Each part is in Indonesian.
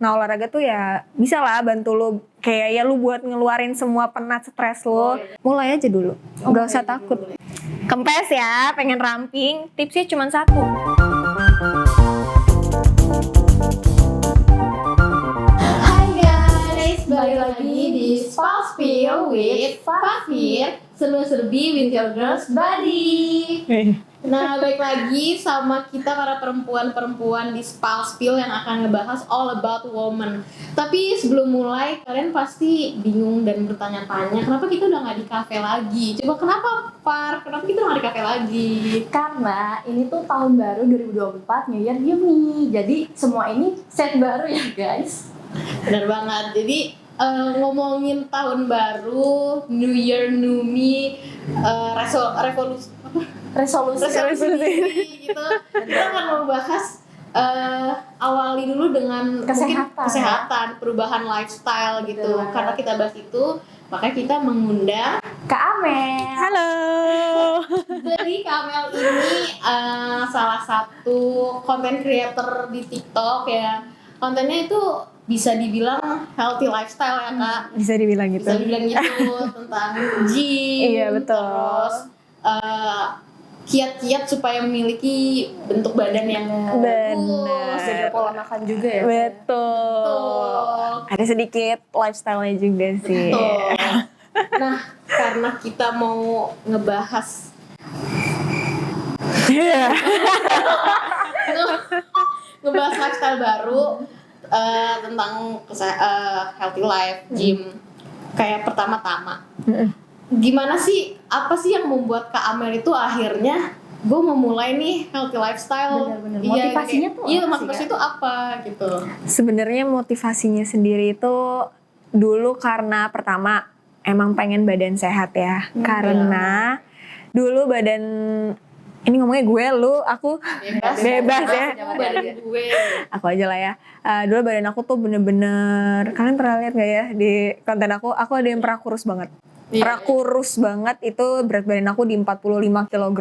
Nah olahraga tuh ya bisa lah bantu lu kayak ya lu buat ngeluarin semua penat stres lu. Mulai aja dulu, gak usah takut. Kempes ya, pengen ramping, tipsnya cuma satu. Hai guys, balik lagi di Spalspill with Fafir, serba-serbi with your girls body. Nah, balik lagi sama kita para perempuan-perempuan di Spalspill yang akan ngebahas all about woman. Tapi sebelum mulai, kalian pasti bingung dan bertanya-tanya, kenapa kita udah nggak di kafe lagi? Coba kenapa, Par? Kenapa kita nggak di kafe lagi? Karena ini tuh tahun baru 2024 New Year New Me. Jadi semua ini set baru ya guys. Benar banget. Jadi ngomongin tahun baru, New Year New Me, resolusi gitu. Kita akan membahas awali dulu dengan Kesehatan. mungkin kesehatan, perubahan lifestyle gitu. Betul. Karena kita bahas itu, makanya kita mengundang Kak Amel. Halo. dari Kamel ini salah satu content creator di TikTok ya. Kontennya itu bisa dibilang healthy lifestyle ya Kak. Bisa dibilang gitu. Bisa dibilang gitu tentang gym. Iya, betul. Terus kiat-kiat supaya memiliki bentuk badan yang bagus. Jaga pola makan juga ya. Betul. Ada sedikit lifestyle-nya juga sih. Betul. Nah, karena kita mau ngebahas ngebahas lifestyle baru tentang healthy life, gym. Kayak pertama-tama, gimana sih, apa sih yang membuat Kak Amel itu akhirnya gue mau mulai nih healthy lifestyle? Bener-bener. Motivasinya tuh iya, apa sih, motivasi Kak? itu apa gitu? Sebenarnya motivasinya sendiri itu dulu karena pertama emang pengen badan sehat ya. Karena dulu badan ini ngomongnya gue, lu, aku bebas ya. Badan gue. Aku aja lah ya. Dulu badan aku tuh bener-bener, kalian pernah lihat gak ya di konten aku ada yang pernah kurus banget. Pernah kurus banget, itu berat badan aku di 45 kg.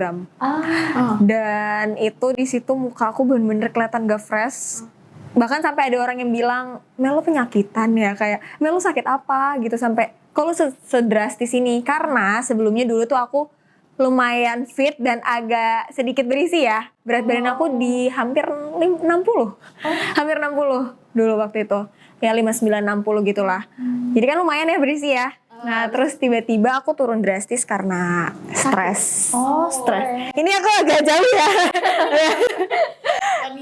Dan itu di situ muka aku bener-bener kelihatan gak fresh. Bahkan sampai ada orang yang bilang, Mel lo penyakitan ya, kayak Mel lo sakit apa gitu, sampai kok lo sedrastis ini. Karena sebelumnya dulu tuh aku lumayan fit dan agak sedikit berisi ya. Berat badan aku di hampir 60. Hampir 60 dulu waktu itu. Ya 59-60 gitulah. Jadi kan lumayan ya berisi ya. Nah terus tiba-tiba aku turun drastis karena stres. Stres. Ini aku agak jauh ya.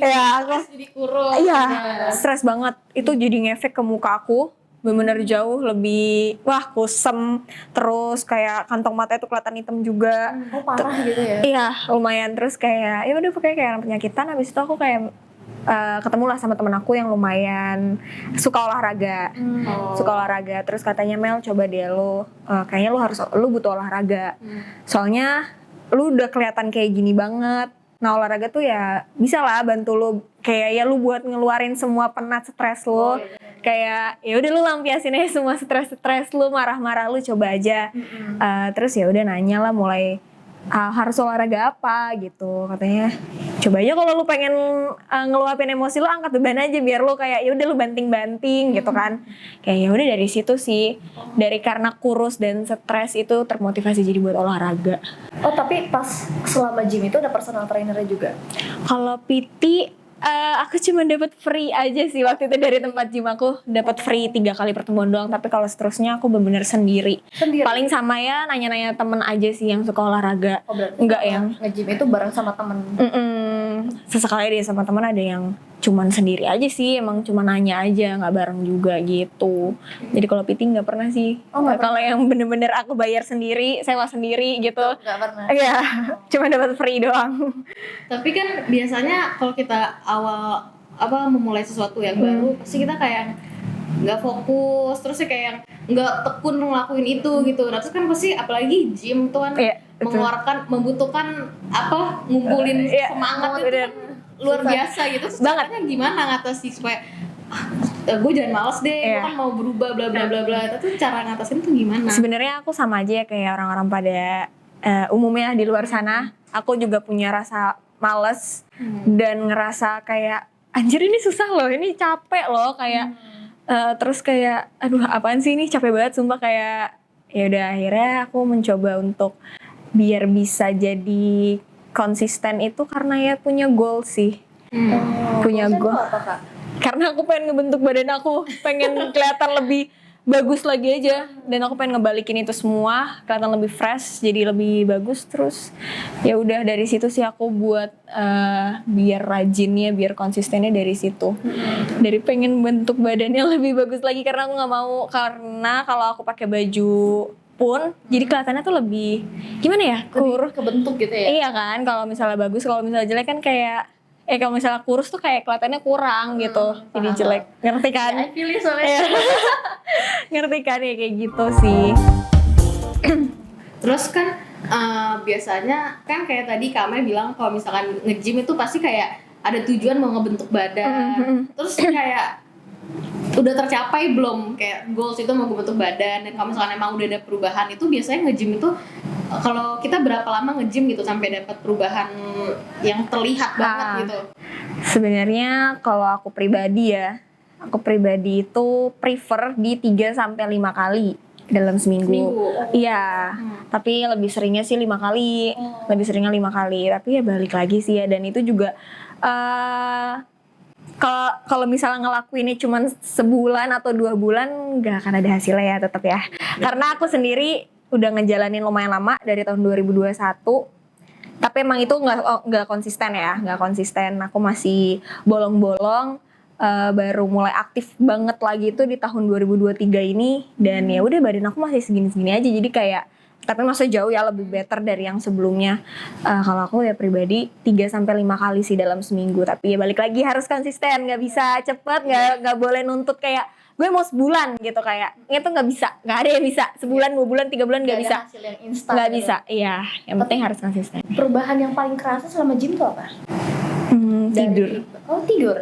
Ya aku jadi kurus. iya, stres banget. Itu jadi ngefek ke muka aku. Bener-bener jauh lebih kusem, terus kayak kantong mata itu kelihatan hitam juga. Parah gitu ya. Iya, lumayan. Terus kayak ya udah pokoknya kayak orang penyakitan. Habis itu aku kayak ketemu lah sama temen aku yang lumayan suka olahraga. Suka olahraga. Terus katanya, Mel coba deh lu, kayaknya lu butuh olahraga. Soalnya lu udah kelihatan kayak gini banget. Nah olahraga tuh ya bisa lah bantu lu kayak ya lu buat ngeluarin semua penat stres lu. Kayak ya udah lu lampiasin aja semua stres lu, marah-marah lu, coba aja. Terus ya udah nanya lah mulai harus olahraga apa gitu, katanya coba aja kalau lu pengen ngeluapin emosi lu, angkat beban aja biar lu kayak ya udah lu banting-banting gitu kan. Kayak ya udah dari situ sih, dari karena kurus dan stres itu termotivasi jadi buat olahraga. Oh tapi pas selama gym itu ada personal trainernya juga? Kalau PT aku cuma dapat free aja sih waktu itu dari tempat gym aku, dapat free 3 kali pertemuan doang. Tapi kalau seterusnya aku benar-benar sendiri. Paling sama ya nanya-nanya temen aja sih yang suka olahraga. Oh berarti enggak yang nge-gym itu bareng sama temen? Sesekali deh sama temen, ada yang cuman sendiri aja sih, emang cuma nanya aja, nggak bareng juga gitu. Jadi kalau PT nggak pernah sih. Kalau yang bener-bener aku bayar sendiri, sewa sendiri gitu, Nggak pernah? iya, cuma dapat free doang. Tapi kan biasanya kalau kita awal memulai sesuatu yang baru, pasti kita kayak nggak fokus, terus kayak nggak tekun ngelakuin itu gitu. Nah, terus kan pasti apalagi gym tuh kan membutuhkan ngumpulin semangat itu kan luar biasa gitu. Terus caranya gimana ngatasi supaya gue jangan males deh, gue kan mau berubah bla bla bla bla. Itu cara ngatasin tuh gimana? Sebenarnya aku sama aja ya kayak orang-orang pada umumnya di luar sana. Aku juga punya rasa males dan ngerasa kayak anjir ini susah loh, ini capek loh kayak terus kayak aduh apaan sih ini capek banget sumpah kayak ya udah akhirnya aku mencoba untuk biar bisa jadi konsisten itu karena ya punya goal sih. Punya Goalsnya goal. tuh apa, Kak? Karena aku pengen ngebentuk badan aku, pengen kelihatan lebih bagus lagi aja, dan aku pengen ngebalikin itu semua kelihatan lebih fresh, jadi lebih bagus. Terus ya udah dari situ sih aku buat biar rajinnya, biar konsistennya dari situ. Dari pengen bentuk badannya lebih bagus lagi karena aku nggak mau, karena kalau aku pakai baju pun jadi kelihatannya tuh lebih gimana ya, kurus. Kebentuk gitu ya? Iya kan, kalau misalnya bagus, kalau misalnya jelek kan kayak kalau misalnya kurus tuh kayak kelihatannya kurang gitu, jadi paham. jelek, ngerti kan? I feel it soalnya. Iya. Ngerti kan ya kayak gitu sih. Terus kan biasanya kan kayak tadi Kak Mel bilang kalau misalkan nge-gym itu pasti kayak ada tujuan mau ngebentuk badan. Terus kayak udah tercapai belum kayak goals itu mau ngebentuk badan, dan kalau misalkan emang udah ada perubahan itu biasanya nge-gym itu kalau kita berapa lama nge-gym gitu sampai dapat perubahan yang terlihat banget gitu? Sebenarnya kalau aku pribadi itu prefer di 3 sampai 5 kali dalam seminggu. Iya. Tapi lebih seringnya sih 5 kali. Lebih seringnya 5 kali. Tapi ya balik lagi sih ya, dan itu juga kalau misalnya ngelakuinnya cuma sebulan atau 2 bulan nggak akan ada hasilnya ya tetap ya. Karena aku sendiri udah ngejalanin lumayan lama dari tahun 2021. Tapi emang itu nggak konsisten ya, nggak konsisten. Aku masih bolong-bolong. Baru mulai aktif banget lagi itu di tahun 2023 ini, dan ya udah badan aku masih segini-segini aja, jadi kayak tapi masih jauh ya, lebih better dari yang sebelumnya. Kalau aku ya pribadi 3 sampai 5 kali sih dalam seminggu, tapi ya balik lagi harus konsisten, nggak bisa cepet, nggak boleh nuntut kayak gue mau sebulan gitu, kayak itu nggak bisa, nggak ada yang bisa sebulan, 2 bulan, 3 bulan nggak bisa, Hasil yang instan nggak gitu. bisa. Iya, yang penting harus konsisten. Perubahan yang paling kerasa selama gym tuh apa?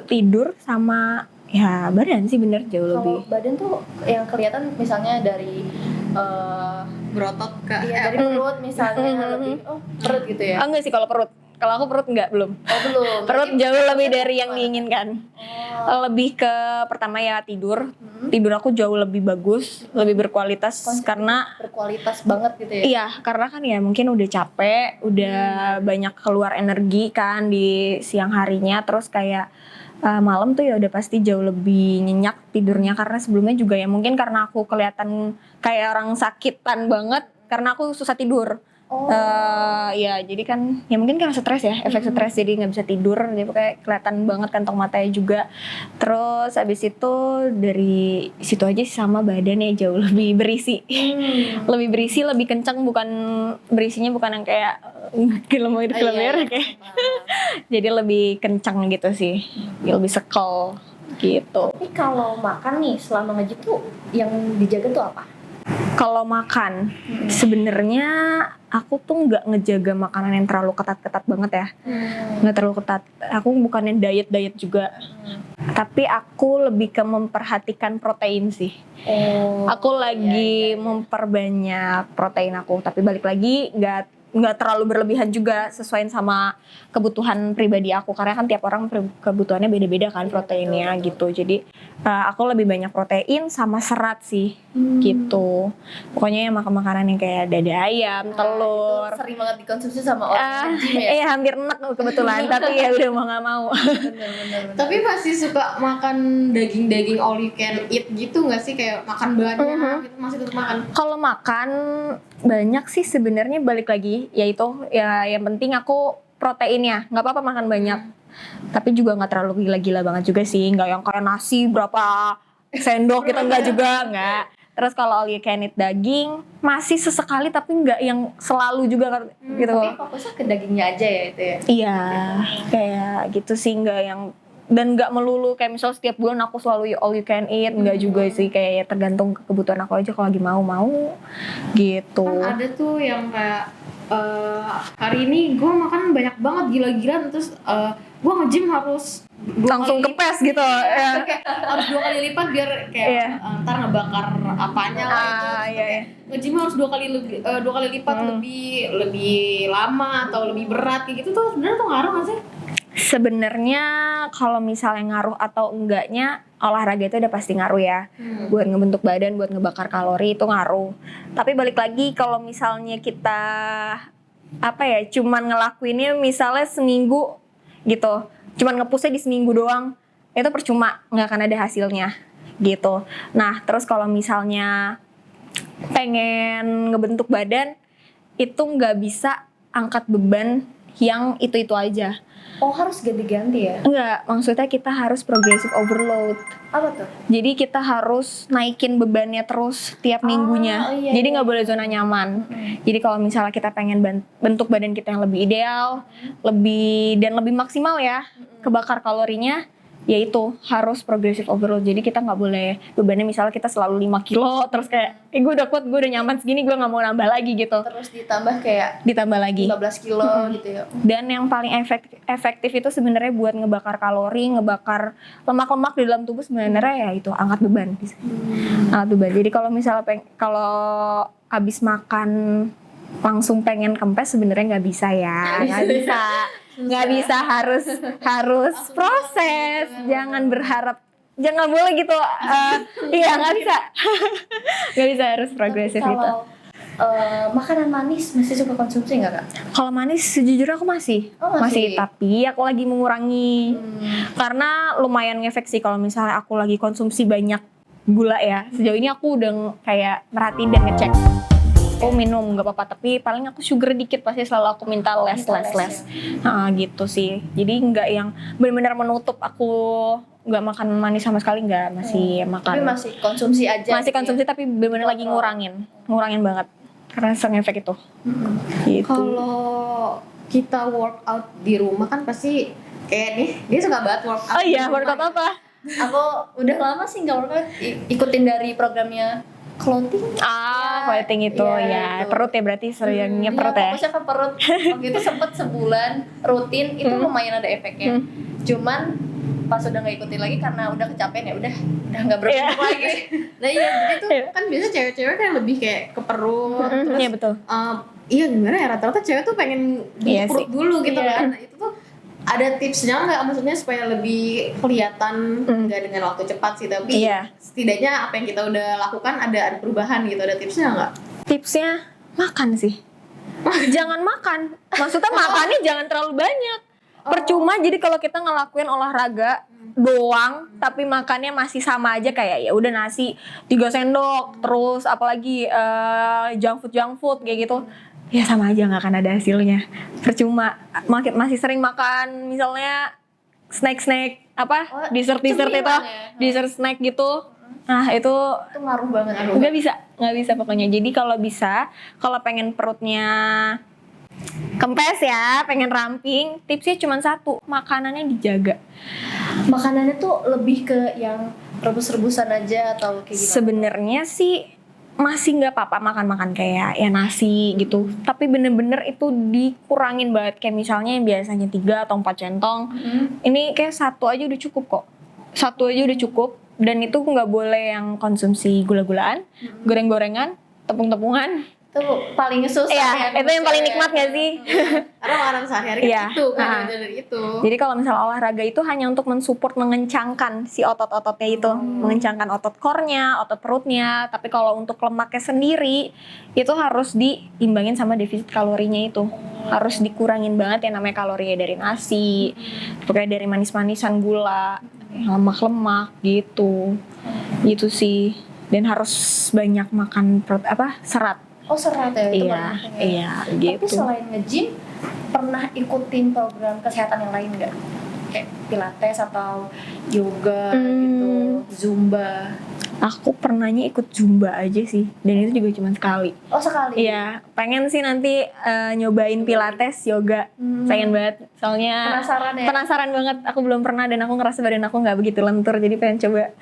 Tidur sama ya badan sih, bener jauh lebih. Kalau badan tuh yang kelihatan misalnya dari Berotot Kak. dari perut misalnya lebih perut gitu ya. Enggak sih kalau perut. Kalau aku perut enggak, belum. Belum. Perut jauh lebih dari yang diinginkan. Lebih ke pertama ya tidur. Tidur aku jauh lebih bagus, lebih berkualitas karena Berkualitas banget gitu ya. iya, karena kan ya mungkin udah capek, udah banyak keluar energi kan di siang harinya, terus kayak malam tuh ya udah pasti jauh lebih nyenyak tidurnya, karena sebelumnya juga ya mungkin karena aku kelihatan kayak orang sakitan banget karena aku susah tidur. Ya jadi kan ya mungkin karena stres ya, efek stres, jadi nggak bisa tidur, jadi kayak kelihatan banget kantong matanya juga. Terus habis itu dari situ aja sih, sama badannya jauh lebih berisi. Lebih berisi, lebih kencang, bukan berisinya bukan yang kayak kilometer kayak. Jadi lebih kencang gitu sih, lebih sekel gitu. Tapi kalau makan nih selama nge-gym tuh yang dijaga tuh apa? Kalau makan, sebenarnya aku tuh nggak ngejaga makanan yang terlalu ketat-ketat banget ya, nggak terlalu ketat. Aku bukannya diet juga, tapi aku lebih ke memperhatikan protein sih. Aku lagi memperbanyak protein aku, tapi balik lagi nggak terlalu berlebihan juga, sesuaiin sama kebutuhan pribadi aku, karena kan tiap orang kebutuhannya beda-beda kan proteinnya gitu. Jadi aku lebih banyak protein sama serat sih gitu. Pokoknya yang makan makanan yang kayak dada ayam, telur. Itu sering banget dikonsumsi sama orang nge-gym ya. Iya, hampir enak kebetulan, tapi ya udah mau nggak mau. Bener. Tapi masih suka makan daging-daging all you can eat gitu nggak sih, kayak makan banyak gitu, masih tetap makan? Kalau makan banyak sih sebenarnya, balik lagi yaitu ya yang penting aku proteinnya, nggak apa-apa makan banyak, tapi juga nggak terlalu gila-gila banget juga sih, nggak yang kayak nasi berapa sendok gitu, nggak juga, nggak. Terus kalau all you can eat daging masih sesekali, tapi nggak yang selalu juga gitu. Tapi fokusnya ke dagingnya aja ya itu ya. Iya, kayak gitu sih, nggak yang, dan nggak melulu kayak misal setiap bulan aku selalu all you can eat, nggak juga sih, kayak ya tergantung kebutuhan aku aja, kalau lagi mau gitu. Kan ada tuh yang kayak hari ini gue makan banyak banget gila-gilaan, terus gue nge-gym harus langsung kepes gitu ya. Kayak harus 2 kali lipat biar kayak ntar ngebakar apanya lah itu. Iya. Nge-gym harus 2 kali lipat lebih lama atau lebih berat kayak gitu tuh, sebenarnya tuh ngaruh nggak sih? Sebenarnya kalau misalnya ngaruh atau enggaknya, olahraga itu udah pasti ngaruh ya. Buat ngebentuk badan, buat ngebakar kalori itu ngaruh. Tapi balik lagi kalau misalnya kita cuman ngelakuinnya misalnya seminggu gitu, cuman nge-pushnya di seminggu doang, itu percuma, nggak akan ada hasilnya gitu. Nah terus kalau misalnya pengen ngebentuk badan, itu nggak bisa angkat beban yang itu aja. Oh, harus ganti-ganti ya? Enggak, maksudnya kita harus progressive overload. Apa tuh? Jadi kita harus naikin bebannya terus tiap minggunya. Iya, Jadi iya. nggak boleh zona nyaman. Jadi kalau misalnya kita pengen bentuk badan kita yang lebih ideal, lebih maksimal ya, kebakar kalorinya, yaitu harus progressive overload. Jadi kita nggak boleh bebannya misalnya kita selalu 5 kilo terus kayak gue udah kuat, gue udah nyaman segini, gue nggak mau nambah lagi gitu. Terus ditambah kayak Ditambah lagi. 15 kilo gitu ya. Dan yang paling efektif itu sebenarnya buat ngebakar kalori, ngebakar lemak-lemak di dalam tubuh sebenarnya ya itu angkat beban. Angkat beban. Jadi kalau misalnya kalau habis makan langsung pengen kempes sebenarnya nggak bisa ya, nggak bisa harus proses. Jangan berharap, jangan boleh gitu. Iya nggak bisa, nggak bisa harus progresif Tapi gitu. kalau makanan manis masih suka konsumsi nggak Kak? Kalau manis sejujurnya aku masih, Oh, masih? tapi aku lagi mengurangi karena lumayan ngefek sih kalau misalnya aku lagi konsumsi banyak gula ya. Sejauh ini aku udah kayak merhatiin dan ngecek. Aku minum nggak apa-apa, tapi paling aku sugar dikit pasti selalu aku minta less. Nah, gitu sih. Jadi nggak yang benar-benar menutup aku nggak makan manis sama sekali, nggak, masih makan. Tapi masih konsumsi aja. Masih gitu konsumsi ya? tapi benar-benar lagi ngurangin banget karena sengefek itu. Gitu. Kalau kita workout di rumah kan pasti kayak nih, dia suka banget workout. Oh iya, di rumah. workout apa? Aku udah lama sih nggak workout, ikutin dari programnya clothing. Clothing itu iya, ya, itu. perut ya berarti seringnya perut ya. Fokusnya ke perut. Waktu itu sempet sebulan rutin, itu lumayan ada efeknya. Cuman pas udah nggak ikutin lagi karena udah kecapean ya udah nggak berbentuk lagi. Nah iya, jadi tuh Iya. kan biasa cewek-cewek kan lebih kayak ke perut. Terus Iya betul. iya gimana ya, rata-rata cewek tuh pengen Iya bentuk perut sih. dulu gitu Iya. kan. Nah, itu tuh ada tipsnya nggak, maksudnya supaya lebih kelihatan nggak dengan waktu cepat sih, tapi Iya. setidaknya apa yang kita udah lakukan ada perubahan gitu, ada tipsnya nggak? Tipsnya makan sih. Jangan makan. Maksudnya makannya jangan terlalu banyak. Percuma jadi kalau kita ngelakuin olahraga doang tapi makannya masih sama aja kayak ya udah nasi 3 sendok terus apalagi junk food kayak gitu. Ya sama aja nggak akan ada hasilnya. Percuma. Masih sering makan misalnya snack dessert itu, cemilan ya? dessert snack gitu. Nah itu Itu ngaruh banget. nggak bisa pokoknya. Jadi kalau pengen perutnya kempes ya, pengen ramping, tipsnya cuma satu, makanannya dijaga. Makanannya tuh lebih ke yang rebus-rebusan aja atau kayak gimana? Sebenarnya sih masih nggak apa-apa makan kayak ya nasi gitu, tapi bener-bener itu dikurangin banget. Kayak misalnya yang biasanya 3 atau 4 centong, ini kayak 1 aja udah cukup kok. 1 aja udah cukup, dan itu nggak boleh yang konsumsi gula-gulaan, goreng-gorengan, tepung-tepungan. Itu paling susah Iya, itu yang paling nikmat nggak sih? Karena makanan sehari-hari Iya. kan itu kan Nah. dari itu. Jadi kalau misalnya olahraga itu hanya untuk mensupport, mengencangkan si otot-ototnya itu, mengencangkan otot core-nya, otot perutnya. Tapi kalau untuk lemaknya sendiri itu harus diimbangin sama defisit kalorinya itu. Harus dikurangin banget yang namanya kalorinya dari nasi, pokoknya dari manis-manisan, gula, lemak-lemak gitu. Gitu sih. Dan harus banyak makan serat. Oh, serat ya, itu Iya, paling penting ya. iya Tapi gitu. selain nge-gym, pernah ikutin program kesehatan yang lain nggak? Kayak pilates atau yoga gitu, zumba. Aku pernahnya ikut Zumba aja sih, dan itu juga cuma sekali. Oh, sekali? Iya, pengen sih nanti nyobain pilates, yoga, pengen banget. Soalnya Penasaran ya? banget, aku belum pernah dan aku ngerasa badan aku nggak begitu lentur, jadi pengen coba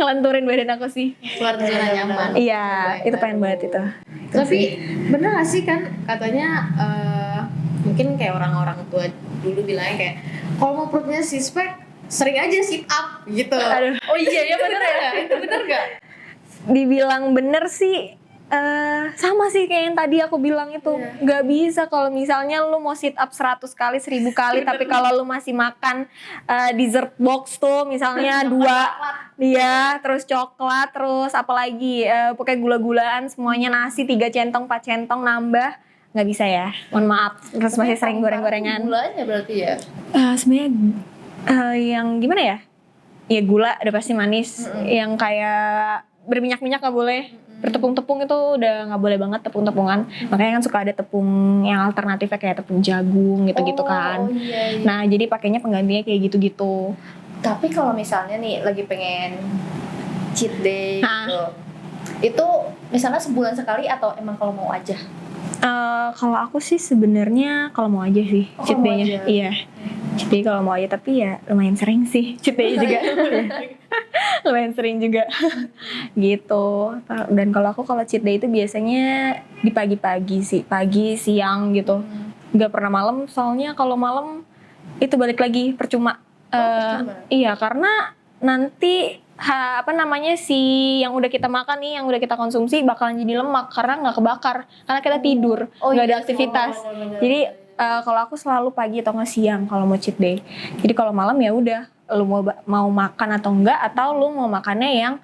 ngelenturin badan aku sih. Keluar dari zona nyaman. Iya, itu pengen banget itu. Tapi bener gak sih kan katanya mungkin kayak orang-orang tua dulu bilangnya kayak kalau mau perutnya six pack sering aja sit up gitu. Aduh. Oh iya ya bener ya, itu bener gak? Dibilang bener sih, sama sih kayak yang tadi aku bilang itu. Iya. Nggak bisa kalau misalnya lu mau sit up 100 kali, 1000 kali, tapi kalau lu masih makan dessert box tuh misalnya 2, dia terus coklat, terus apalagi pokoknya gula-gulaan semuanya, nasi 3 centong 4 centong nambah, nggak bisa ya, mohon maaf. Terus masih sering goreng-gorengan. Gulanya berarti ya. Sebenarnya yang gimana ya? Ya gula udah pasti manis. Yang kayak berminyak-minyak nggak boleh. Bertepung-tepung itu udah nggak boleh banget, tepung-tepungan. Makanya kan suka ada tepung yang alternatifnya kayak tepung jagung gitu-gitu kan. Oh iya. Nah jadi pakainya penggantinya kayak gitu-gitu. Tapi kalau misalnya nih lagi pengen cheat day gitu, itu misalnya sebulan sekali atau emang kalau mau aja? Kalau aku sih sebenarnya kalau mau aja sih cheat kalau mau day-nya. aja. Iya. Cheat day kalau mau aja, tapi ya lumayan sering sih cheat day juga. Lumayan sering juga. Gitu. Dan kalau cheat day itu biasanya di pagi-pagi sih, pagi siang gitu. Nggak pernah malam, soalnya kalau malam itu balik lagi percuma. Percuma? Iya, karena nanti si yang udah kita makan nih, yang udah kita konsumsi bakalan jadi lemak karena nggak kebakar, karena kita tidur, nggak ada iya, aktivitas. bener. Jadi kalau aku selalu pagi atau nggak siang kalau mau cheat day. Jadi kalau malam ya udah, lu mau makan atau enggak, atau lu mau makannya yang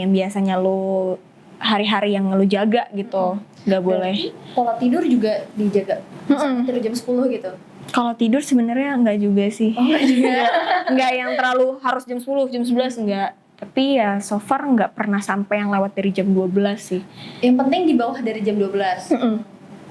biasanya lu hari-hari yang lu jaga gitu, nggak boleh. Pola tidur juga dijaga. Misalnya tidur jam 10 gitu. Kalau tidur sebenarnya enggak juga sih. Oh, enggak juga. Enggak yang terlalu harus jam 10, jam 11 enggak. Tapi ya so far enggak pernah sampai yang lewat dari jam 12 sih. Yang penting di bawah dari jam 12.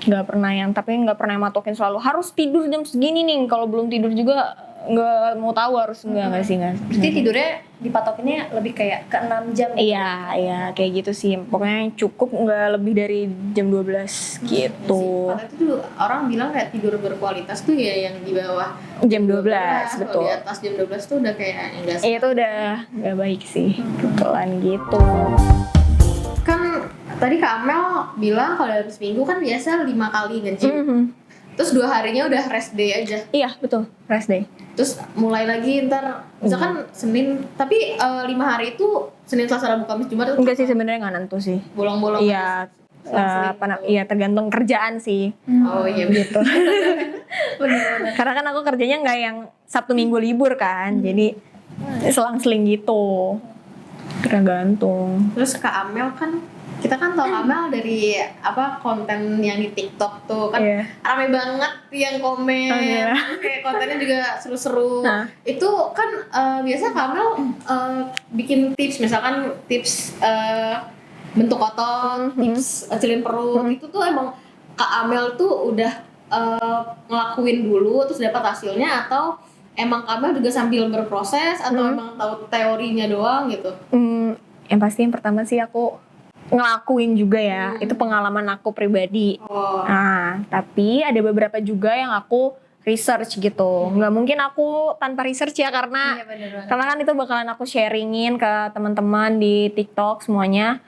Enggak pernah tapi enggak pernah yang matokin selalu harus tidur jam segini nih. Kalau belum tidur juga enggak mau tahu harus enggak sih. Berarti tidurnya dipatokinnya lebih kayak ke 6 jam gitu. Iya, kayak gitu sih. Pokoknya cukup enggak lebih dari jam 12 gitu. Padahal itu tuh orang bilang kayak tidur berkualitas tuh ya yang di bawah Jam 12, Kalau betul. di atas jam 12 tuh udah kayak yang enggak Itu udah enggak baik sih. Betulan gitu. Kan tadi Kak Amel bilang kalau dalam seminggu kan biasa 5 kali nge-gym. Terus 2 harinya udah rest day aja. Iya, betul. Rest day. Terus mulai lagi ntar misalkan Senin, tapi 5 hari itu Senin, Selasa, Rabu, Kamis, Jumat itu Enggak sih sebenarnya enggak nentu sih. bolong-bolong. Iya, iya tergantung kerjaan sih. Oh iya gitu. Bener-bener. Karena kan aku kerjanya nggak yang Sabtu Minggu libur kan, jadi selang-seling gitu. Tergantung. Terus Kak Amel kan, kita kan tahu Kak Amel dari konten yang di TikTok tuh kan Iya. rame banget yang komen. Oh, iya. Kayak kontennya juga seru-seru. Nah. Itu kan biasa Kak Amel bikin tips, misalkan tips bentuk otot, tips kecilin perut. Itu tuh emang Kak Amel tuh udah ngelakuin dulu terus dapat hasilnya, atau emang Kak Amel juga sambil berproses, atau emang tahu teorinya doang gitu? Yang pasti yang pertama sih aku ngelakuin juga ya, itu pengalaman aku pribadi. Oh. Nah, tapi ada beberapa juga yang aku research gitu. Nggak mungkin aku tanpa research ya, karena Iya bener banget. kan itu bakalan aku sharingin ke teman-teman di TikTok semuanya.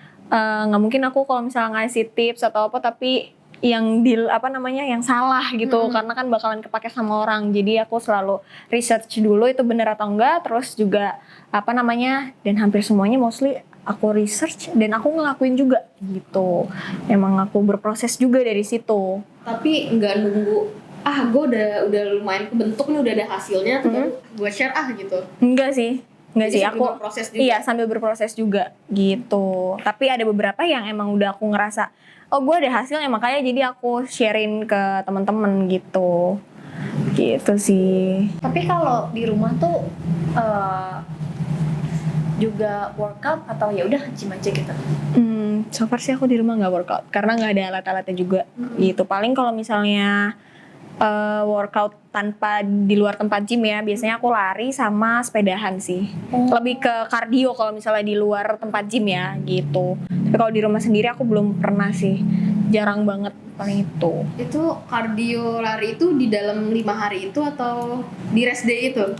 Nggak mungkin aku kalau misalnya ngasih tips atau apa tapi yang yang salah gitu, karena kan bakalan kepake sama orang. Jadi aku selalu research dulu itu bener atau enggak, terus juga dan hampir semuanya mostly aku research dan aku ngelakuin juga gitu. Emang aku berproses juga dari situ. Tapi nggak nunggu gue udah lumayan kebentuk nih, udah ada hasilnya tuh baru gue share gitu. Enggak sih Jadi sambil aku berproses juga. iya sambil berproses juga gitu. Tapi ada beberapa yang emang udah aku ngerasa gue ada hasilnya, makanya jadi aku sharing ke teman-teman gitu sih. Tapi kalau di rumah tuh juga workout atau ya udah gym aja gitu? So far sih aku di rumah nggak workout karena nggak ada alat-alatnya juga gitu. Paling kalau misalnya workout tanpa di luar tempat gym ya, biasanya aku lari sama sepedahan sih. Lebih ke cardio kalau misalnya di luar tempat gym ya gitu. Tapi kalau di rumah sendiri aku belum pernah sih, jarang banget paling itu. Itu cardio lari itu di dalam 5 hari itu atau di rest day itu?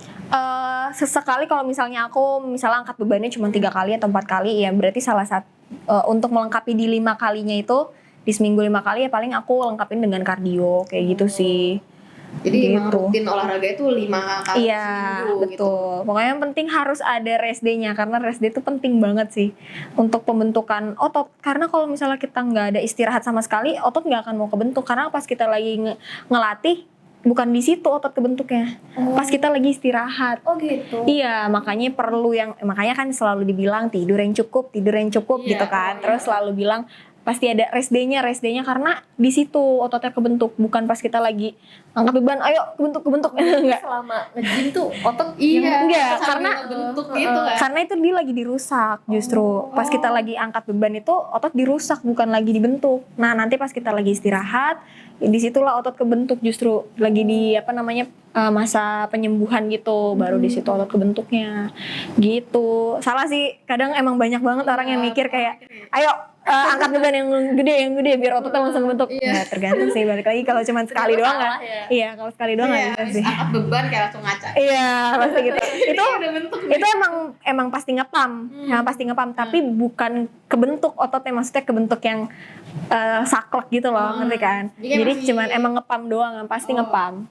Sesekali kalau misalnya aku angkat bebannya cuma 3 kali atau 4 kali ya, berarti salah satu untuk melengkapi di 5 kalinya itu di seminggu 5 kali ya paling aku lengkapin dengan kardio kayak gitu sih. Jadi emang Gitu. rutin olahraga itu 5 kali Iya, seminggu betul. gitu. Pokoknya yang penting harus ada rest day-nya karena rest day itu penting banget sih untuk pembentukan otot. Karena kalau misalnya kita nggak ada istirahat sama sekali, otot nggak akan mau kebentuk. Karena pas kita lagi ngelatih, bukan di situ otot kebentuknya. Pas kita lagi istirahat. Oh gitu. Iya, makanya makanya kan selalu dibilang tidur yang cukup Iya, gitu kan. Terus selalu bilang pasti ada rest day-nya karena di situ ototnya kebentuk, bukan pas kita lagi angkat beban, ayo kebentuk enggak. Selama nge-gym tuh otot Iya, Enggak, sambil karena- bentuk gitu kan. Karena itu dia lagi dirusak justru. Pas kita lagi angkat beban itu otot dirusak bukan lagi dibentuk. Nah, nanti pas kita lagi istirahat, disitulah otot kebentuk justru lagi di masa penyembuhan gitu, baru di situ otot kebentuknya. Gitu. Salah sih, kadang emang banyak banget orang yang mikir kayak, ayo angkat beban yang gede biar ototnya langsung kebentuk. Iya. Nah, tergantung sih, balik lagi kalau cuma sekali doang salah nggak. ya. Iya, kalau sekali doang nggak Iya, bisa habis sih. angkat beban kayak langsung ngaca. Iya, pasti gitu. Itu udah bentuk. itu emang pasti ngepam, emang pasti ngepam, tapi bukan kebentuk ototnya, maksudnya kebentuk yang saklek gitu loh, ngerti kan? Jadi Jadi masih- cuman emang ngepam doang, pasti ngepam.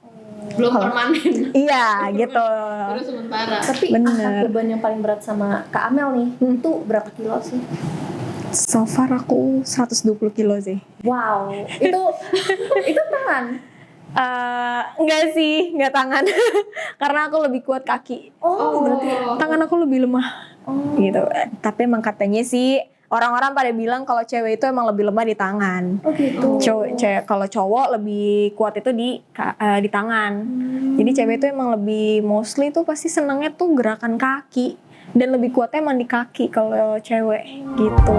Belum permanen. Iya, gitu. Baru sementara. Tapi Bener. angkat beban yang paling berat sama Kak Amel nih, itu berapa kilo sih? So far aku 120 kilo sih. Wow, itu tangan. Enggak sih, enggak tangan. Karena aku lebih kuat kaki. Berarti. Tangan aku lebih lemah. Gitu. Tapi emang katanya sih orang-orang pada bilang kalau cewek itu emang lebih lemah di tangan. Oh gitu. Kalau cowok lebih kuat itu di tangan. Jadi cewek itu emang lebih mostly tuh pasti senangnya tuh gerakan kaki dan lebih kuatnya emang di kaki kalau cewek gitu.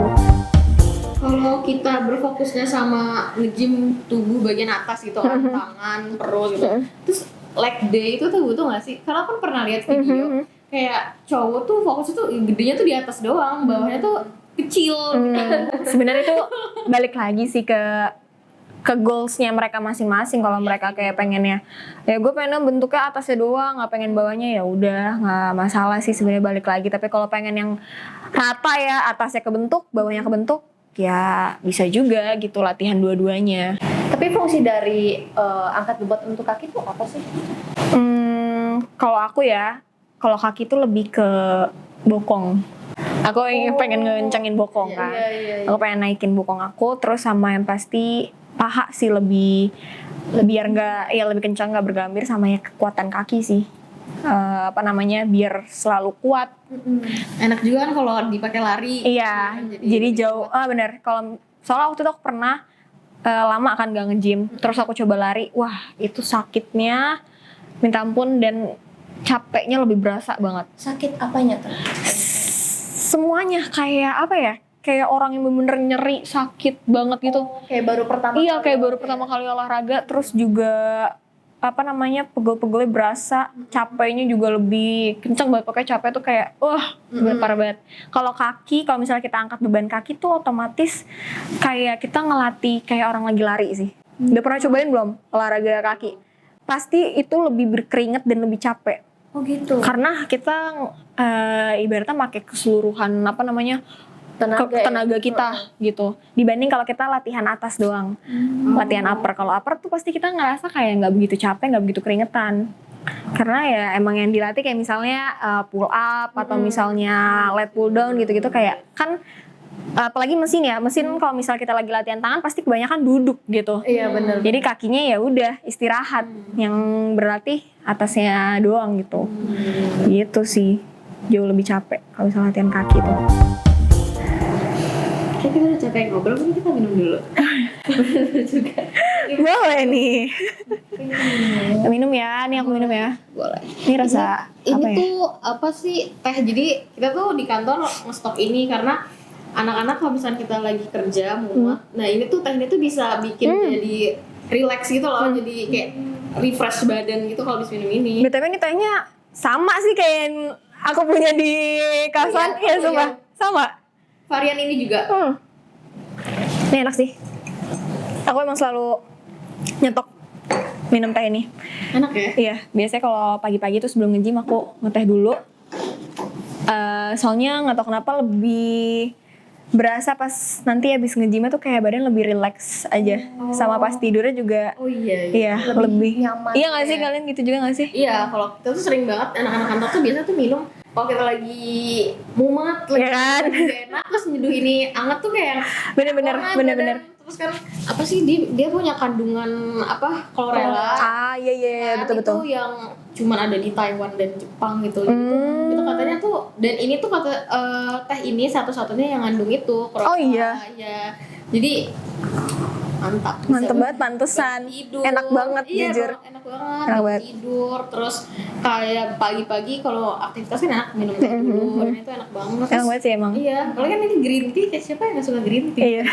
Kalau kita berfokusnya sama nge-gym tubuh bagian atas gitu kan, tangan, perut gitu. Terus leg day itu tuh butuh gak sih? Karena aku pernah lihat video kayak cowok tuh fokusnya tuh gedenya tuh di atas doang, bawahnya tuh kecil gitu. Sebenarnya itu balik lagi sih ke goalsnya mereka masing-masing. Kalau mereka kayak pengennya, ya gue pengen bentuknya atasnya doang, nggak pengen bawahnya, ya udah nggak masalah sih sebenarnya, balik lagi. Tapi kalau pengen yang rata ya, atasnya kebentuk, bawahnya kebentuk, ya bisa juga gitu latihan dua-duanya. Tapi fungsi dari angkat beban untuk kaki itu apa sih? Kalau aku ya, kalau kaki itu lebih ke bokong. Aku pengen ngencengin bokong kan. Iya. Aku pengen naikin bokong aku, terus sama yang pasti paha sih lebih biar nggak, ya lebih kencang, nggak bergambir, sama ya kekuatan kaki sih. Biar selalu kuat. Enak juga kan kalau dipakai lari. Iya, jadi jauh. Bener. Kalau soalnya waktu itu aku pernah lama kan gak nge-gym, terus aku coba lari, wah itu sakitnya minta ampun dan capeknya lebih berasa banget. Sakit apanya tuh? Semuanya kayak apa ya? Kayak orang yang bener-bener nyeri, sakit banget gitu. Kayak baru pertama. Iya, kayak baru pertama kali olahraga, terus juga pegel-pegelnya berasa, capeknya juga lebih kenceng banget, pokoknya capek tuh kayak bener parah banget. Kalau kaki, kalau misalnya kita angkat beban kaki tuh otomatis kayak kita ngelatih kayak orang lagi lari sih. Udah pernah cobain belum olahraga kaki? Pasti itu lebih berkeringat dan lebih capek. Oh gitu. Karena kita ibaratnya pakai keseluruhan tenaga kita gitu, dibanding kalau kita latihan atas doang, latihan upper. Kalau upper tuh pasti kita ngerasa kayak nggak begitu capek, nggak begitu keringetan, karena ya emang yang dilatih kayak misalnya pull up atau misalnya lat pull down gitu-gitu, kayak kan apalagi mesin kalau misalnya kita lagi latihan tangan pasti kebanyakan duduk gitu. Iya benar. Jadi kakinya ya udah istirahat, yang berlatih atasnya doang gitu. Gitu sih, jauh lebih capek kalau misalnya latihan kaki tuh. Kayak kita udah capek ngobrol, mungkin kita minum dulu. juga. Boleh nih. Minum ya, nih aku minum ya. Boleh. Ini rasa Ini apa ya? tuh apa sih teh? Jadi kita tuh di kantor ngestok ini karena anak-anak kalau misalnya kita lagi kerja mumet, nah ini tuh teh ini tuh bisa bikin jadi relax gitu loh, jadi kayak refresh badan gitu kalau habis minum ini. BTW ini tehnya sama sih kayak yang aku punya di kawasan. Iya, Iya, sumpah. Sama. Varian ini juga. Ini enak sih. Aku emang selalu nyetok minum teh ini. Enak ya? Iya, biasanya kalau pagi-pagi tuh sebelum nge-gym aku ngeteh dulu. Soalnya nggak tahu kenapa lebih berasa pas nanti habis nge-gym tuh kayak badan lebih relax aja. Sama pas tidurnya juga Oh iya. iya lebih nyaman iya nggak sih ya. kalian gitu juga nggak sih? Iya, kalau kita tuh sering banget anak-anak kantor tuh biasa tuh minum kalau kita lagi mumet, lagi Iya kan? gak enak terus nyeduh ini anget tuh kayak Bener-bener wah, bener-bener. badan. Terus kan apa sih dia punya kandungan apa chlorella. Iya Kan betul-betul. itu yang cuman ada di Taiwan dan Jepang gitu. Itu katanya tuh dan ini tuh kata teh ini satu-satunya yang ngandung itu chlorella. Oh iya. Iya. Jadi mantap. Mantep banget, pantesan. Tidur. Enak banget, Iya, jujur. Enak banget. Enak banget. Tidur terus kayak pagi-pagi kalau aktivitas kan enak minum teh dulu. Dan itu enak banget. Enak banget sih emang. Iya, apalagi kan ini green tea, kayak siapa yang gak suka green tea? Iya.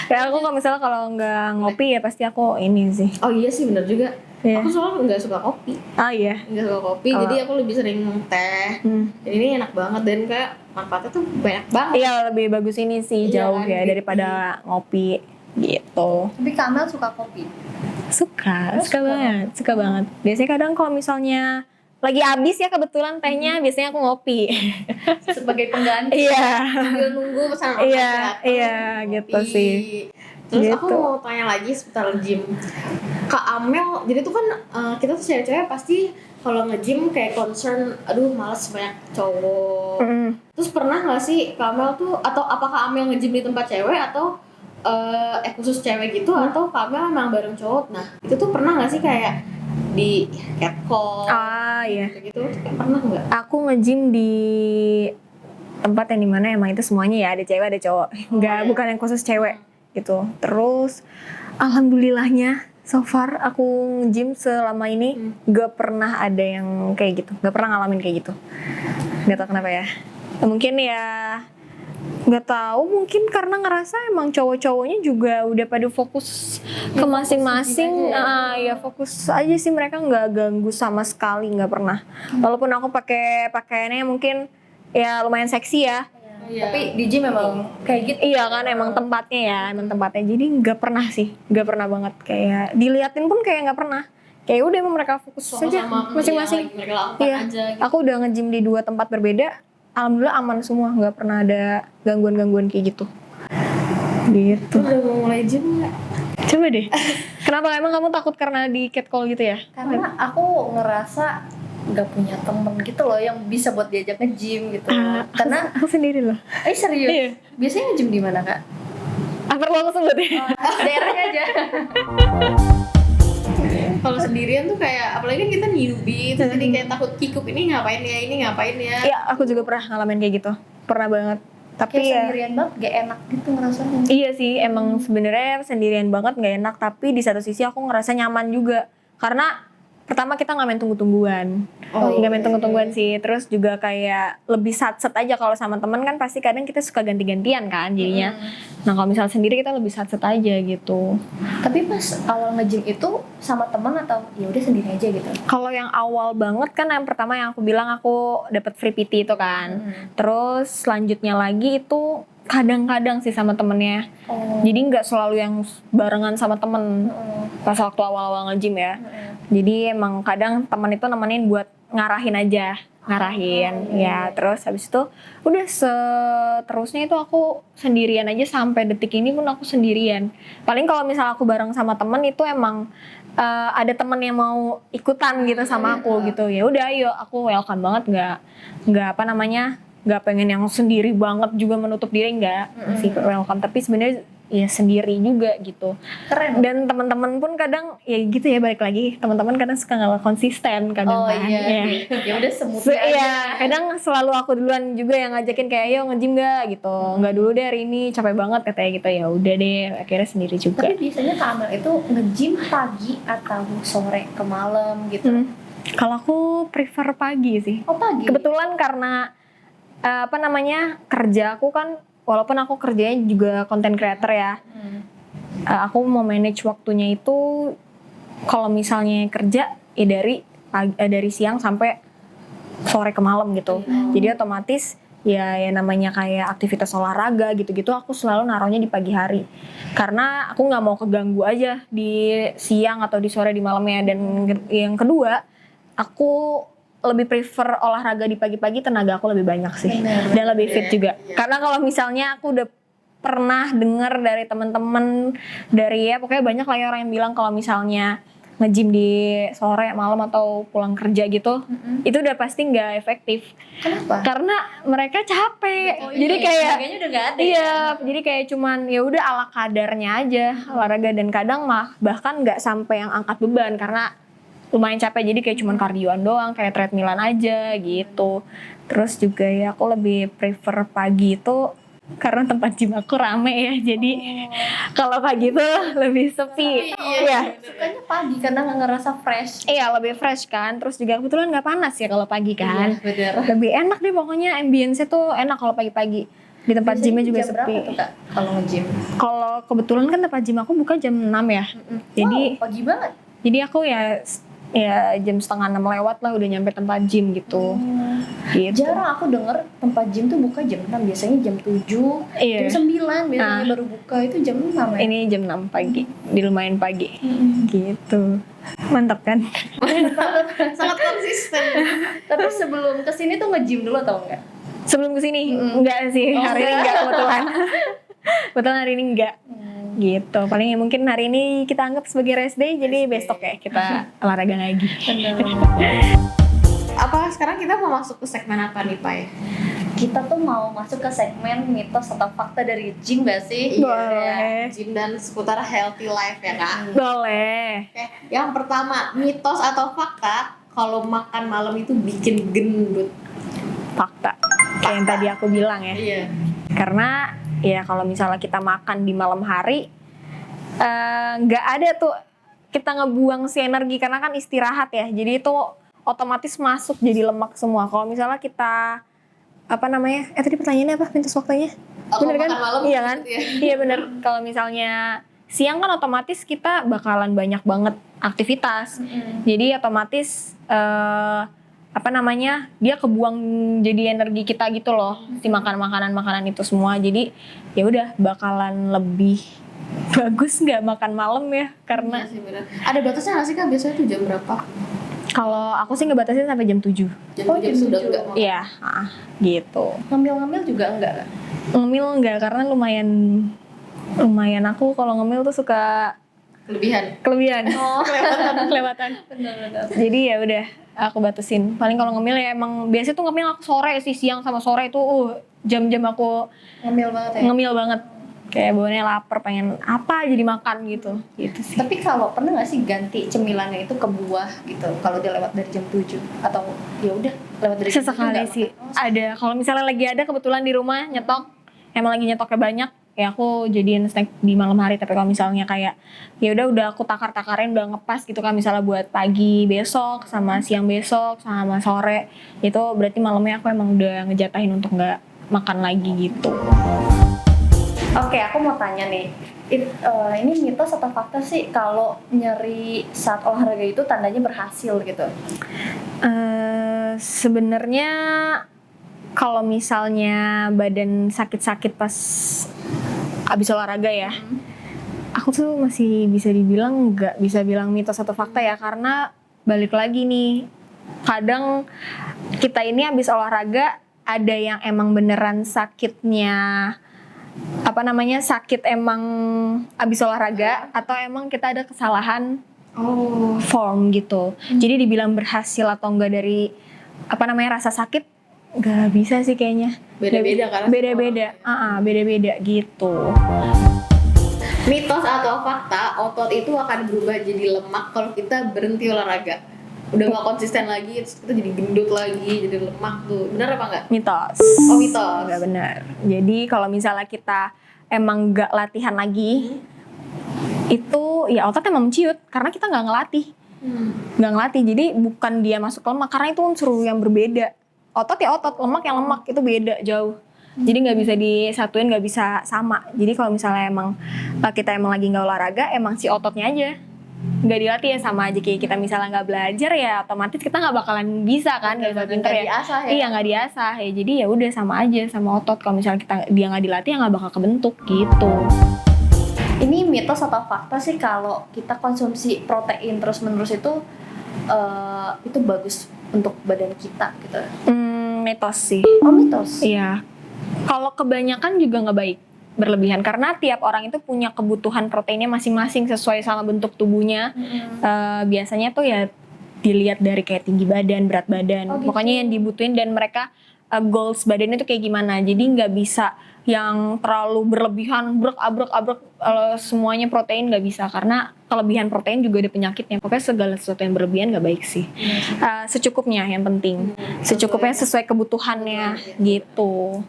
Kayak aku kalau misalnya kalau nggak ngopi ya pasti aku ini sih. Oh iya sih bener juga. Iya. Aku soalnya nggak suka kopi. Ah iya. Nggak suka kopi, jadi aku lebih sering teh. Dan ini enak banget dan kayak manfaatnya tuh banyak banget. Iya lebih bagus ini sih Iya jauh kan, ya gitu. daripada ngopi gitu. Tapi Kamel suka kopi. Suka banget. Biasanya kadang kalau misalnya lagi habis ya kebetulan tehnya, biasanya aku ngopi. Sebagai pengganti. Iya. Sambil nunggu pesanan orang Iya, datang, iya, ngopi. gitu sih. Terus Gitu. aku mau tanya lagi seputar gym. Kak Amel, jadi tuh kan kita tuh cewek-cewek pasti kalau nge-gym kayak concern, aduh males banyak cowok. Terus pernah nggak sih Kak Amel tuh, atau apakah Amel nge-gym di tempat cewek atau khusus cewek gitu, atau Kak Amel emang bareng cowok? Nah itu tuh pernah nggak sih kayak di catcall Ah iya. gitu pernah nggak? Aku nge-gym di tempat yang dimana emang itu semuanya ya ada cewek ada cowok. Enggak, iya. bukan yang khusus cewek gitu. Terus alhamdulillahnya so far aku nge-gym selama ini gak pernah ada yang kayak gitu. Gak pernah ngalamin kayak gitu. Gak tau kenapa ya. Mungkin ya gak tahu, mungkin karena ngerasa emang cowok-cowoknya juga udah pada fokus ke masing-masing. Ya fokus aja sih, mereka nggak ganggu sama sekali, nggak pernah. Walaupun aku pakai pakaiannya mungkin ya lumayan seksi ya. Iya. Tapi di gym memang kayak gitu. Iya kan, emang tempatnya ya, emang tempatnya. Jadi nggak pernah sih, nggak pernah banget kayak diliatin pun kayak nggak pernah. Kayak udah emang mereka fokus saja Sama-sama masing-masing. yang mereka lakukan Iya, aja gitu. aku udah nge-gym di 2 tempat berbeda. Alhamdulillah aman semua, nggak pernah ada gangguan-gangguan kayak gitu. Gitu. Udah mau mulai gym nggak? Coba deh. Kenapa emang kamu takut karena di catcall gitu ya? Karena aku ngerasa nggak punya temen gitu loh yang bisa buat diajak nge-gym gitu. Karena Aku sendiri loh. serius. Iya. Biasanya nge-gym di mana, Kak? Apa perlu aku sebut ya? Daerahnya aja. Kalau sendirian tuh kayak apalagi kan kita newbie terus jadi kayak takut kikuk ini ngapain ya. Iya, aku juga pernah ngalamin kayak gitu. Pernah banget. Tapi Kayak ya sendirian banget, gak enak gitu ngerasanya. iya sih, emang sebenarnya sendirian banget nggak enak. Tapi di satu sisi aku ngerasa nyaman juga. Karena pertama kita nggak main tunggu-tungguan. Nggak main tunggu-tungguan sih. Terus juga kayak lebih sat-set aja. Kalau sama temen kan pasti kadang kita suka ganti-gantian kan jadinya. Nah kalau misalnya sendiri kita lebih sat-set aja gitu. Tapi pas awal nge-gym itu sama temen atau ya udah sendiri aja gitu? Kalau yang awal banget kan yang pertama yang aku bilang aku dapat free PT itu kan. Terus selanjutnya lagi itu kadang-kadang sih sama temennya. Jadi nggak selalu yang barengan sama temen pas waktu awal-awal nge-gym ya. Jadi emang kadang temen itu nemenin buat ngarahin aja, ya. Terus habis itu udah seterusnya itu aku sendirian aja sampai detik ini pun aku sendirian. Paling kalau misalnya aku bareng sama temen itu emang ada temen yang mau ikutan gitu sama aku gitu. Ya udah ayo, aku welcome banget, nggak apa namanya, nggak pengen yang sendiri banget juga menutup diri, nggak sih welcome. Tapi sebenarnya ya sendiri juga gitu. Keren. Dan teman-teman pun kadang ya gitu ya, balik lagi teman-teman kadang suka nggak konsisten kadang kan. Iya. Ya udah semutnya aja. Iya, kadang selalu aku duluan juga yang ngajakin kayak ayo nge-gym gak gitu. Nggak dulu deh hari ini, capek banget katanya gitu. Ya udah deh, akhirnya sendiri juga. Tapi biasanya Kak Amel itu nge-gym pagi atau sore ke malam gitu? Kalau aku prefer pagi sih. Oh pagi? Kebetulan karena kerja aku kan, walaupun aku kerjanya juga content creator ya, aku mau manage waktunya itu kalau misalnya kerja ya dari siang sampai sore ke malam gitu. Jadi otomatis ya namanya kayak aktivitas olahraga gitu-gitu aku selalu naruhnya di pagi hari. Karena aku nggak mau keganggu aja di siang atau di sore di malamnya. Dan yang kedua, aku lebih prefer olahraga di pagi-pagi, tenaga aku lebih banyak sih. Benar, Dan lebih fit juga. Iya. Karena kalau misalnya aku udah pernah dengar dari teman-teman dari ya pokoknya banyak lah ya orang yang bilang kalau misalnya nge-gym di sore, malam atau pulang kerja gitu, itu udah pasti nggak efektif. Kenapa? Karena mereka capek. Oh, jadi iya, kayak tenaganya udah nggak ada. iya, jadi kayak cuman ya udah ala kadarnya aja olahraga, dan kadang mah bahkan nggak sampai yang angkat beban karena lumayan capek, jadi kayak cuman kardioan doang, kayak treadmillan aja gitu. Terus juga ya aku lebih prefer pagi itu karena tempat gym aku rame ya, jadi kalau pagi tuh lebih sepi. Iya. Sukanya pagi karena nggak ngerasa fresh. Iya, lebih fresh kan. Terus juga kebetulan nggak panas ya kalau pagi kan. Iya, bener. Lebih enak deh pokoknya, ambience tuh enak kalau pagi-pagi. Di tempat gymnya juga Jam berapa sepi. tuh Kak kalau nge-gym? Kalau kebetulan kan tempat gym aku buka jam 6 ya. Jadi Wow, pagi banget. jadi aku ya jam setengah 6 lewat lah udah nyampe tempat gym gitu. Gitu. Jarang aku denger tempat gym tuh buka jam 6, biasanya jam 7, Iya. jam 9 biasanya Ah. baru buka, itu jam 6 ya? Ini jam 6 pagi, di lumayan pagi. Gitu. Mantap kan? Sangat konsisten. Tapi sebelum kesini tuh nge-gym dulu atau enggak? Sebelum kesini enggak sih, hari ini enggak kebetulan. Kebetulan hari ini enggak. Gitu. Paling ya mungkin hari ini kita anggap sebagai rest day, jadi besok ya kita olahraga lagi. Apa sekarang kita mau masuk ke segmen apa nih, Pai? Kita tuh mau masuk ke segmen mitos atau fakta dari gym gak sih? Boleh. Gym dan seputar healthy life ya, Kak. Boleh. Oke, yang pertama, mitos atau fakta kalau makan malam itu bikin gendut. Fakta. Kayak yang tadi aku bilang ya. Iya. Karena ya kalau misalnya kita makan di malam hari, nggak ada tuh kita ngebuang si energi karena kan istirahat ya. Jadi itu otomatis masuk jadi lemak semua. Kalau misalnya kita tadi pertanyaannya apa? Mitos faktanya? Kalau Bener kan? makan malam Iya kan? gitu ya. Iya bener. Kalau misalnya siang kan otomatis kita bakalan banyak banget aktivitas. Jadi otomatis dia kebuang jadi energi kita gitu loh, si makanan itu semua. Jadi ya udah bakalan lebih bagus nggak makan malam ya, karena Iya sih, bener. Ada batasnya nggak sih, Kak? Biasanya tuh jam berapa? kalau aku sih ngebatasin sampai jam 7. Jam sudah enggak makan. Iya, gitu. Ngemil-ngemil juga enggak Kak? Ngemil enggak, karena lumayan aku kalau ngemil tuh suka kelebihan. Oh, Kelewatan. benar-benar. Jadi ya udah aku batasin. Paling kalau ngemil ya emang biasanya tuh ngemil aku sore sih, siang sama sore itu jam-jam aku Ngemil banget ya? ngemil banget. Kayak bawaannya lapar, pengen apa aja dimakan gitu. Gitu sih. Tapi kalau pernah nggak sih ganti cemilannya itu ke buah gitu kalau dia lewat dari jam 7 atau ya udah lewat dari jam 7 Sesekali nggak sih makan? ada. Kalau misalnya lagi ada kebetulan di rumah nyetok, emang lagi nyetoknya banyak, ya aku jadiin snack di malam hari. Tapi kalau misalnya kayak ya udah aku takar-takarin udah ngepas gitu kan, misalnya buat pagi besok sama siang besok sama sore, itu berarti malamnya aku emang udah ngejatahin untuk nggak makan lagi gitu. Oke, aku mau tanya nih. Ini mitos atau fakta sih kalau nyeri saat olahraga itu tandanya berhasil gitu? Sebenarnya kalau misalnya badan sakit-sakit pas abis olahraga ya, aku tuh masih bisa dibilang nggak bisa bilang mitos atau fakta ya, karena balik lagi nih, kadang kita ini abis olahraga ada yang emang beneran sakitnya sakit emang abis olahraga, atau emang kita ada kesalahan form gitu. Jadi dibilang berhasil atau enggak dari rasa sakit, nggak bisa sih kayaknya. Beda-beda kan? Beda-beda gitu. Mitos atau fakta, otot itu akan berubah jadi lemak kalau kita berhenti olahraga. Udah nggak konsisten lagi, terus kita jadi gendut lagi, jadi lemak tuh. Benar apa enggak? Mitos. Oh, mitos. Nggak benar. Jadi kalau misalnya kita emang nggak latihan lagi, itu ya otot emang menciut karena kita nggak ngelatih. Nggak ngelatih, jadi bukan dia masuk ke lemak, karena itu unsur yang berbeda. Otot ya otot, lemak yang lemak, itu beda jauh. Jadi nggak bisa disatuin, nggak bisa sama. Jadi kalau misalnya emang kita emang lagi nggak olahraga, emang si ototnya aja nggak dilatih, ya sama aja kayak kita misalnya nggak belajar, ya otomatis kita nggak bakalan bisa kan, nggak bisa pinter ya. Diasah ya? Iya, nggak diasah ya. Jadi ya udah sama aja sama otot. Kalau misalnya dia nggak dilatih, ya nggak bakal kebentuk gitu. Ini mitos atau fakta sih kalau kita konsumsi protein terus-menerus itu itu bagus untuk badan kita gitu. Mitos sih. Oh, mitos. Iya. Kalau kebanyakan juga nggak baik berlebihan karena tiap orang itu punya kebutuhan proteinnya masing-masing sesuai sama bentuk tubuhnya. Biasanya tuh ya dilihat dari kayak tinggi badan, berat badan. Oh, gitu. Pokoknya yang dibutuhin dan mereka goals badannya tuh kayak gimana. Jadi nggak bisa yang terlalu berlebihan, abrek semuanya protein nggak bisa karena kelebihan protein juga ada penyakitnya. Pokoknya segala sesuatu yang berlebihan nggak baik sih. Secukupnya yang penting. Secukupnya sesuai kebutuhannya gitu.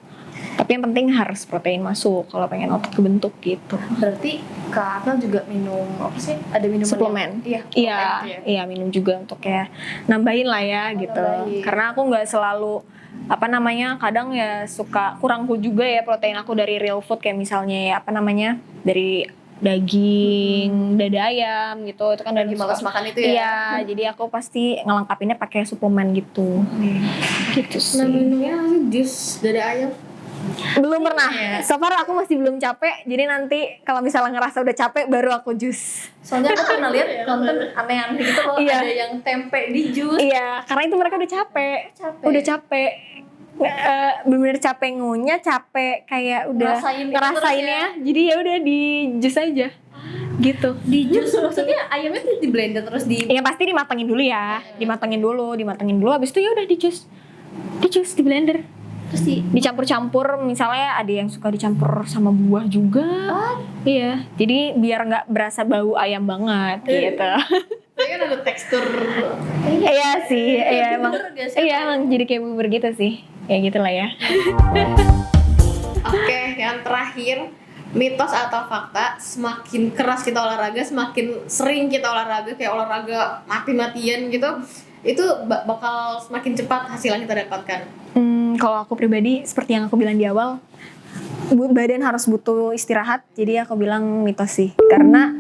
Tapi yang penting harus protein masuk kalau pengen otot kebentuk gitu. Berarti Kak Akmal juga minum apa sih? Ada minuman Suplemen. Iya. Iya minum juga untuk kayak nambahin lah ya gitu. Nambahin. Karena aku nggak selalu kadang ya suka kurangku juga ya protein aku dari real food kayak misalnya ya dari daging, dada ayam gitu. Itu kan Lagi malas makan itu ya. Iya, jadi aku pasti ngelengkapinnya pakai suplemen gitu. Gitu sih. Nah, minumnya sih jus dada ayam. Belum pernah. So far aku masih belum capek. Jadi nanti kalau misalnya ngerasa udah capek baru aku jus. Soalnya aku pernah lihat konten aneh-aneh gitu loh, Iya. ada yang tempe di jus. Iya, karena itu mereka udah capek. Capek. Udah capek. Bener-bener capek ngunyah, capek kayak udah Ngerasain itu ngerasainnya. Jadi ya udah di jus aja. Gitu. Di jus maksudnya ayamnya tuh di blender terus di Yang pasti dimatengin dulu ya. Dimatengin dulu. Habis itu ya udah di jus. Di blender. terus di Dicampur-campur, misalnya ada yang suka dicampur sama buah juga. Iya. Jadi biar nggak berasa bau ayam banget gitu. Tapi kan ada tekstur. Iya sih, iya emang. bubur gak sih? Iya emang jadi kayak bubur gitu sih. Ya gitulah ya. Oke, yang terakhir, mitos atau fakta, semakin keras kita olahraga, semakin sering kita olahraga, kayak olahraga mati-matian gitu, itu bakal semakin cepat hasil yang kita dapatkan. Kalau aku pribadi seperti yang aku bilang di awal, badan harus butuh istirahat. Jadi aku bilang mitos sih. Karena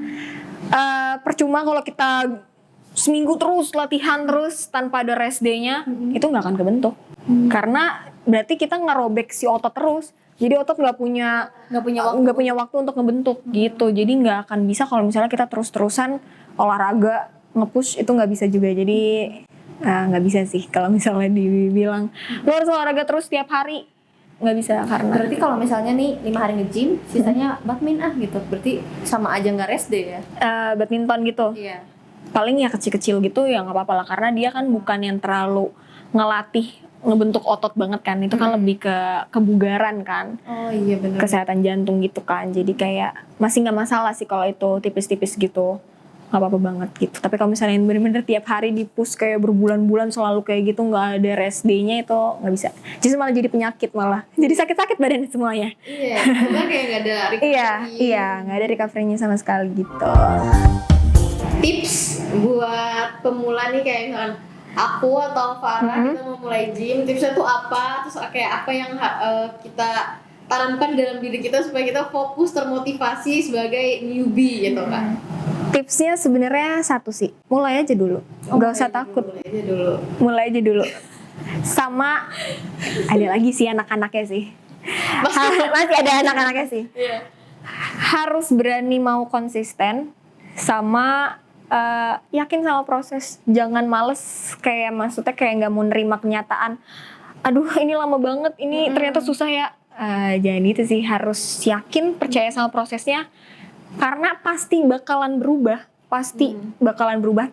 percuma kalau kita seminggu terus latihan terus tanpa ada rest day-nya, itu nggak akan kebentuk. Karena berarti kita ngerobek si otot terus. Jadi otot nggak punya waktu untuk ngebentuk gitu. Jadi nggak akan bisa kalau misalnya kita terus-terusan olahraga nge-push, itu nggak bisa juga. Jadi nggak bisa sih kalau misalnya dibilang lo harus olahraga terus tiap hari, nggak bisa. Karena berarti kalau misalnya nih 5 hari nge-gym, sisanya badminton gitu. Berarti sama aja nggak rest day ya? badminton gitu Iya. paling ya kecil-kecil gitu ya nggak apa-apa lah, karena dia kan bukan yang terlalu ngelatih ngebentuk otot banget kan. Itu kan lebih ke kebugaran kan, Oh iya benar. kesehatan jantung gitu kan. Jadi kayak masih nggak masalah sih kalau itu tipis-tipis gitu, nggak apa-apa banget gitu. Tapi kalau misalnya bener-bener tiap hari di-push kayak berbulan-bulan selalu kayak gitu, nggak ada rest day-nya, itu nggak bisa. Justru malah jadi penyakit, malah jadi sakit-sakit badan semuanya. Iya, karena kayak nggak ada recovery. Iya nggak ada recovery-nya sama sekali gitu. Tips buat pemula nih, kayak misalkan aku atau Farah kita mau mulai gym, tipsnya tuh apa? Terus kayak apa yang kita tanamkan dalam diri kita supaya kita fokus, termotivasi sebagai newbie gitu kan? Tipsnya sebenarnya satu sih, mulai aja dulu, nggak usah takut, mulai aja dulu. Sama ada lagi sih anak-anaknya sih, masih ada anak-anaknya sih. Harus berani mau konsisten, sama yakin sama proses. Jangan males, kayak maksudnya kayak nggak mau nerima kenyataan. Aduh ini lama banget, ini ternyata susah ya. Jangan gitu sih, harus yakin, percaya sama prosesnya. Karena pasti bakalan berubah,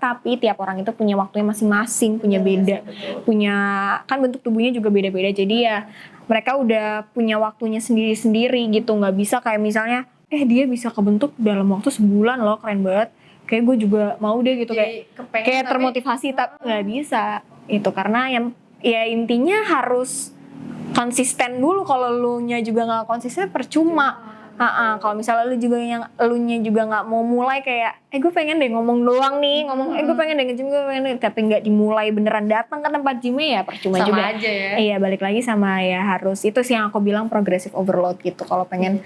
tapi tiap orang itu punya waktunya masing-masing, punya beda, punya kan bentuk tubuhnya juga beda-beda. Jadi ya mereka udah punya waktunya sendiri-sendiri gitu. Nggak bisa kayak misalnya dia bisa kebentuk dalam waktu sebulan loh, keren banget, kayak gue juga mau deh gitu, kayak termotivasi, tapi nggak bisa itu. Karena ya intinya harus konsisten dulu. Kalau lu nya juga nggak konsisten, percuma. Kalau misalnya lu nya juga nggak mau mulai, kayak gue pengen deh ngomong doang nih, gue pengen deh nge-gym, tapi nggak dimulai beneran datang ke tempat gymnya, ya percuma sama juga. aja ya. Iya, balik lagi sama ya harus itu sih yang aku bilang, progressive overload gitu. Kalau pengen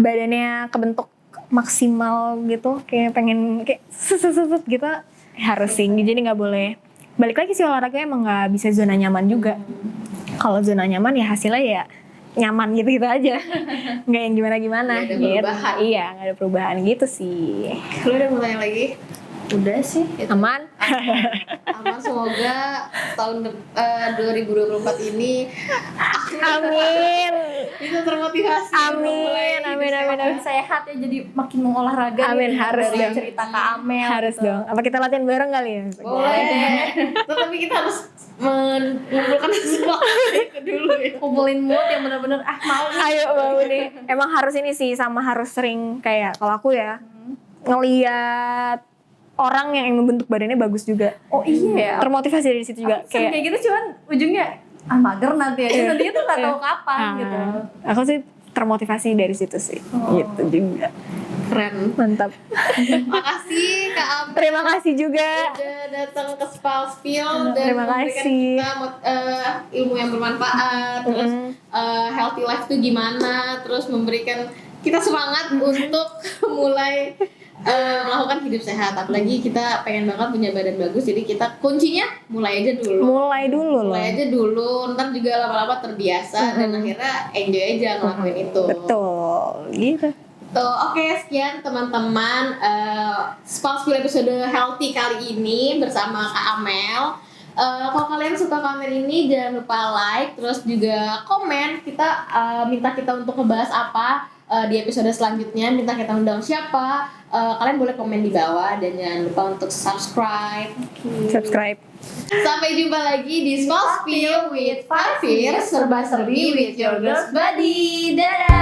badannya kebentuk maksimal gitu, kayak pengen kayak susut gitu, harus sih. Jadi nggak boleh, balik lagi sih, olahraga emang nggak bisa zona nyaman juga. Kalau zona nyaman ya hasilnya ya nyaman gitu aja, nggak yang gimana Nggak ada gitu. perubahan. Iya, nggak ada perubahan gitu sih. Lu ada mau tanya lagi? Udah sih itu. Aman? Aman, semoga tahun 2024 ini Amin. bisa termotivasi. Amin. Amin. Makin sehat ya, jadi makin mau olahraga. Amin, gitu. harus Dari dong. cerita Kak Amel. Harus gitu. dong. Apa kita latihan bareng kali ya? Boleh. Tetapi kita harus mengumpulkan semua itu dulu ya. Kumpulin mood yang benar-benar mau nih. Ayo mau nih. Emang harus ini sih, sama harus sering kayak kalau aku ya ngeliat orang yang membentuk badannya bagus juga. Oh iya. Termotivasi dari situ juga. Kayak gitu cuman ujungnya mager nanti ya. Nanti itu nggak tahu kapan gitu. Aku sih termotivasi dari situ sih. Gitu juga. Keren. Mantap. Makasih Kak Amel Terima kasih juga. udah datang ke Spalspill dan Terima memberikan kasih. kita ilmu yang bermanfaat, terus healthy life itu gimana, terus memberikan kita semangat untuk mulai melakukan hidup sehat. Apalagi kita pengen banget punya badan bagus, jadi kita kuncinya mulai aja dulu. Mulai dulu loh. Mulai aja dulu, ntar juga lama-lama terbiasa dan akhirnya enjoy aja ngelakuin itu. Betul. Gitu. Tuh, oke, sekian teman-teman Spalspill episode healthy kali ini bersama Kak Amel. Kalau kalian suka konten ini jangan lupa like, terus juga komen kita minta kita untuk ngebahas apa di episode selanjutnya, minta kita undang siapa. Kalian boleh komen di bawah dan jangan lupa untuk subscribe. Subscribe. Sampai jumpa lagi di Spalspill with Farfir, serba-serbi with your girls body. Dadah.